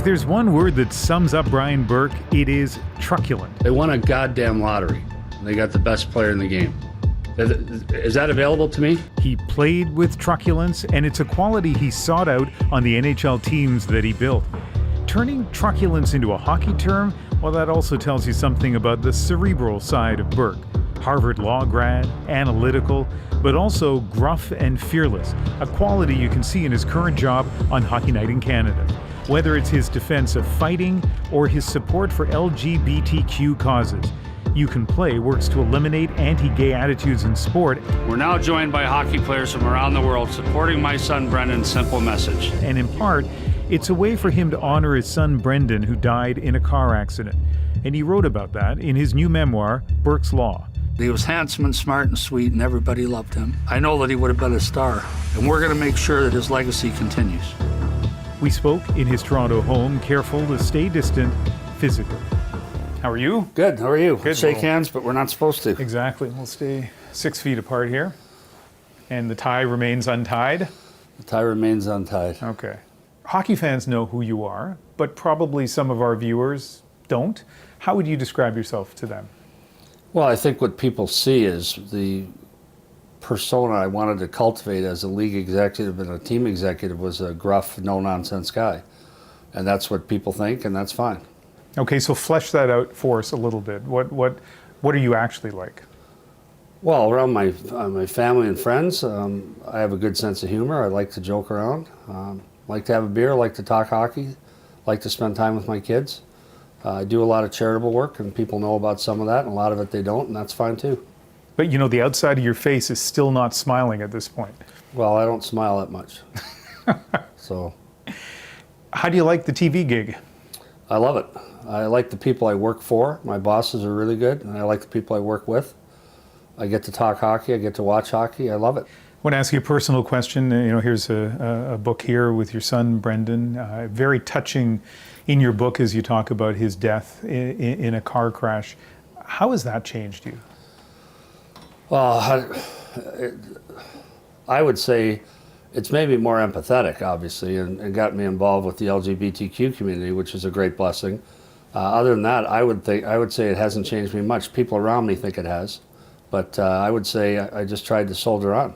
there's one word that sums up Brian Burke, it is truculent. They won a goddamn lottery. They got the best player in the game. Is that available to me? He played with truculence, and it's a quality he sought out on the NHL teams that he built. Turning truculence into a hockey term, well, that also tells you something about the cerebral side of Burke. Harvard law grad, analytical, but also gruff and fearless, a quality you can see in his current job on Hockey Night in Canada. Whether it's his defense of fighting or his support for LGBTQ causes, You Can Play works to eliminate anti-gay attitudes in sport. We're now joined by hockey players from around the world supporting my son Brendan's simple message. And in part, it's a way for him to honor his son Brendan, who died in a car accident. And he wrote about that in his new memoir, Burke's Law. He was handsome and smart and sweet, and everybody loved him. I know that he would have been a star, and we're going to make sure that his legacy continues. We spoke in his Toronto home, careful to stay distant physically. How are you? Good, how are you? Good. Shake hands, but we're not supposed to. Exactly. We'll stay 6 feet apart here. And the tie remains untied? The tie remains untied. Okay. Hockey fans know who you are, but probably some of our viewers don't. How would you describe yourself to them? Well, I think what people see is the persona I wanted to cultivate as a league executive and a team executive was a gruff, no-nonsense guy. And that's what people think, and that's fine. Okay, so flesh that out for us a little bit. What are you actually like? Well, around my family and friends, I have a good sense of humor. I like to joke around. Like to have a beer, like to talk hockey, like to spend time with my kids. I do a lot of charitable work, and people know about some of that, and a lot of it they don't, and that's fine too. But you know, the outside of your face is still not smiling at this point. Well, I don't smile that much. So. How do you like the TV gig? I love it. I like the people I work for. My bosses are really good, and I like the people I work with. I get to talk hockey. I get to watch hockey. I love it. I want to ask you a personal question. You know, here's a book here with your son, Brendan. Very touching in your book as you talk about his death in a car crash. How has that changed you? Well, I would say it's made me more empathetic, obviously, and got me involved with the LGBTQ community, which is a great blessing. Other than that, I would say it hasn't changed me much. People around me think it has, but I would say I just tried to soldier on.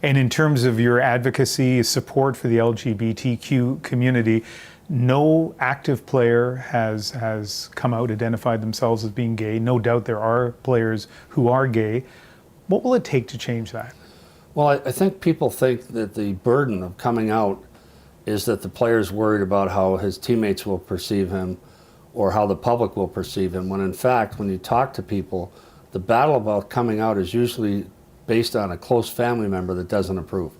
And in terms of your advocacy, support for the LGBTQ community, no active player has come out, identified themselves as being gay. No doubt there are players who are gay. What will it take to change that? Well, I think people think that the burden of coming out is that the player's worried about how his teammates will perceive him or how the public will perceive him, when in fact, when you talk to people, the battle about coming out is usually based on a close family member that doesn't approve.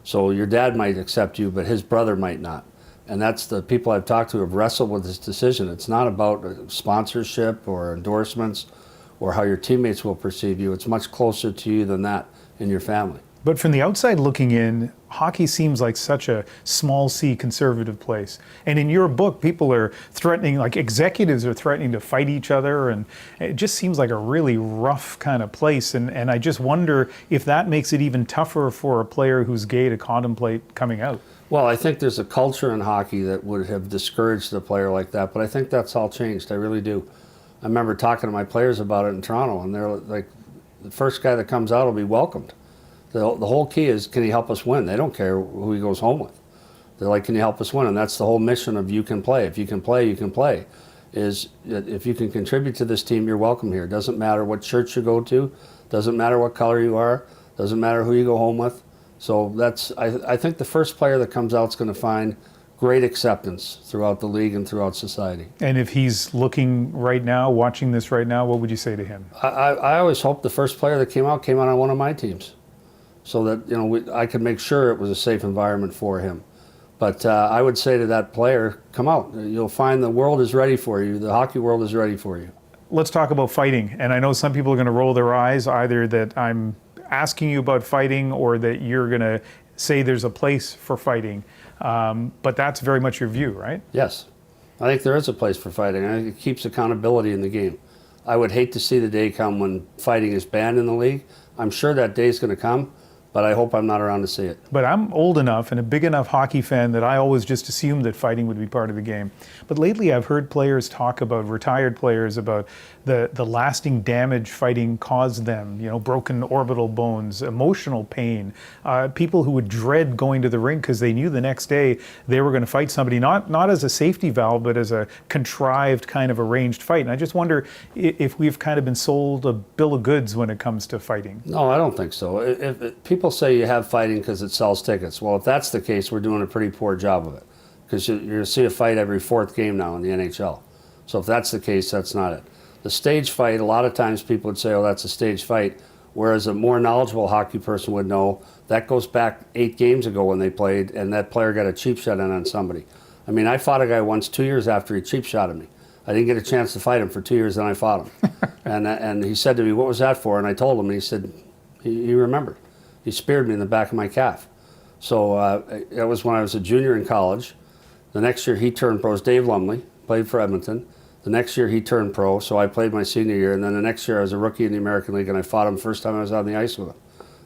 So your dad might accept you, but his brother might not. And that's the people I've talked to have wrestled with this decision. It's not about sponsorship or endorsements or how your teammates will perceive you. It's much closer to you than that in your family. But from the outside looking in, hockey seems like such a small C conservative place. And in your book, people are threatening, like executives are threatening to fight each other, and it just seems like a really rough kind of place. And I just wonder if that makes it even tougher for a player who's gay to contemplate coming out. Well, I think there's a culture in hockey that would have discouraged a player like that, but I think that's all changed. I really do. I remember talking to my players about it in Toronto, and they're like, the first guy that comes out will be welcomed. The whole key is, can he help us win? They don't care who he goes home with. They're like, can you help us win? And that's the whole mission of You Can Play. If you can play, you can play. Is if you can contribute to this team, you're welcome here. Doesn't matter what church you go to, doesn't matter what color you are, doesn't matter who you go home with. So that's, I think the first player that comes out is going to find great acceptance throughout the league and throughout society. And if he's looking right now, watching this right now, what would you say to him? I always hope the first player that came out on one of my teams, so that, you know, I could make sure it was a safe environment for him. But I would say to that player, come out. You'll find the world is ready for you. The hockey world is ready for you. Let's talk about fighting. And I know some people are going to roll their eyes, either that I'm asking you about fighting or that you're going to say there's a place for fighting. But that's very much your view, right? Yes. I think there is a place for fighting. I think it keeps accountability in the game. I would hate to see the day come when fighting is banned in the league. I'm sure that day is going to come. but I hope I'm not around to see it. But I'm old enough and a big enough hockey fan that I always just assumed that fighting would be part of the game. But lately I've heard players talk about, retired players, about the lasting damage fighting caused them, you know, broken orbital bones, emotional pain, people who would dread going to the rink because they knew the next day they were going to fight somebody, not as a safety valve, but as a contrived kind of arranged fight. And I just wonder if we've kind of been sold a bill of goods when it comes to fighting. No, I don't think so. If people say you have fighting because it sells tickets, well, if that's the case, we're doing a pretty poor job of it, because you're going to see a fight every fourth game now in the NHL. So if that's the case, that's not it. The stage fight, a lot of times people would say, oh, that's a stage fight, whereas a more knowledgeable hockey person would know that goes back 8 games ago when they played, and that player got a cheap shot in on somebody. I mean, I fought a guy once 2 years after he cheap shotted me. I didn't get a chance to fight him for 2 years, then I fought him. and he said to me, what was that for? And I told him, and he said, he remembered. He speared me in the back of my calf. So that was when I was a junior in college. The next year he turned pro. It was Dave Lumley, played for Edmonton. The next year he turned pro, so I played my senior year. And then the next year I was a rookie in the American League, and I fought him the first time I was on the ice with him.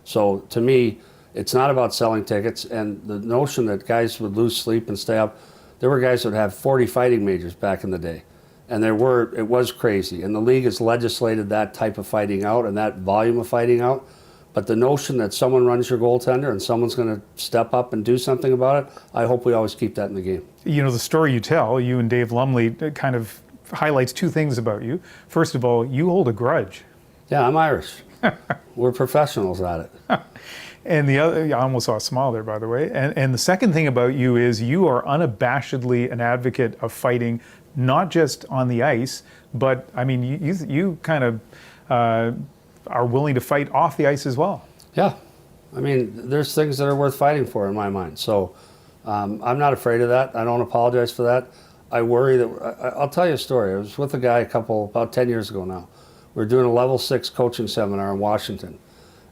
So to me, it's not about selling tickets. And the notion that guys would lose sleep and stay up, there were guys that would have 40 fighting majors back in the day. And it was crazy. And the league has legislated that type of fighting out and that volume of fighting out. But the notion that someone runs your goaltender and someone's going to step up and do something about it, I hope we always keep that in the game. You know, the story you tell, you and Dave Lumley, kind of highlights 2 things about you. First of all, you hold a grudge. Yeah, I'm Irish. We're professionals at it. And the other, I almost saw a smile there, by the way. And the second thing about you is you are unabashedly an advocate of fighting, not just on the ice, but I mean, you kind of are willing to fight off the ice as well. Yeah. I mean, there's things that are worth fighting for in my mind. So I'm not afraid of that. I don't apologize for that. I worry that, I'll tell you a story. I was with a guy about 10 years ago now. We were doing a level 6 coaching seminar in Washington.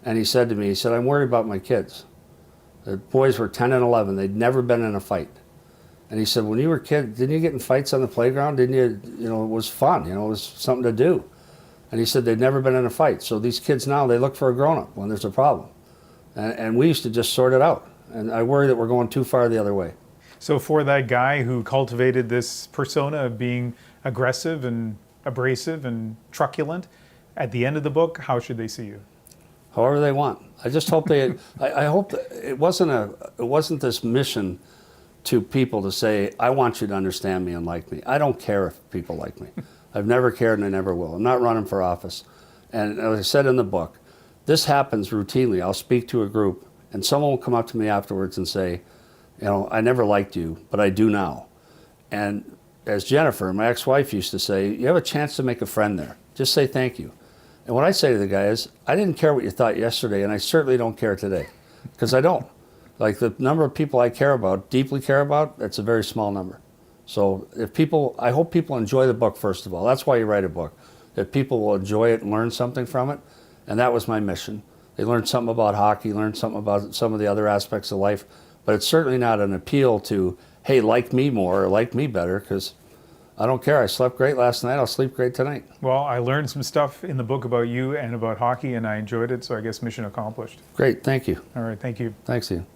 And he said to me, I'm worried about my kids. The boys were 10 and 11. They'd never been in a fight. And he said, when you were a kid, didn't you get in fights on the playground? Didn't you, it was fun, it was something to do. And he said they'd never been in a fight. So these kids now, they look for a grown-up when there's a problem. And we used to just sort it out. And I worry that we're going too far the other way. So for that guy who cultivated this persona of being aggressive and abrasive and truculent, at the end of the book, how should they see you? However they want. I just hope I hope that it wasn't this mission to people to say, I want you to understand me and like me. I don't care if people like me. I've never cared and I never will. I'm not running for office. And as I said in the book, this happens routinely. I'll speak to a group and someone will come up to me afterwards and say, I never liked you, but I do now. And as Jennifer, my ex-wife, used to say, you have a chance to make a friend there. Just say thank you. And what I say to the guy is, I didn't care what you thought yesterday, and I certainly don't care today, because I don't. Like the number of people I care about, deeply care about, that's a very small number. So I hope people enjoy the book, first of all. That's why you write a book, that people will enjoy it and learn something from it. And that was my mission. They learned something about hockey, learned something about some of the other aspects of life. But it's certainly not an appeal to, hey, like me more or like me better, because I don't care. I slept great last night. I'll sleep great tonight. Well, I learned some stuff in the book about you and about hockey, and I enjoyed it, so I guess mission accomplished. Great. Thank you. All right. Thank you. Thanks, Ian.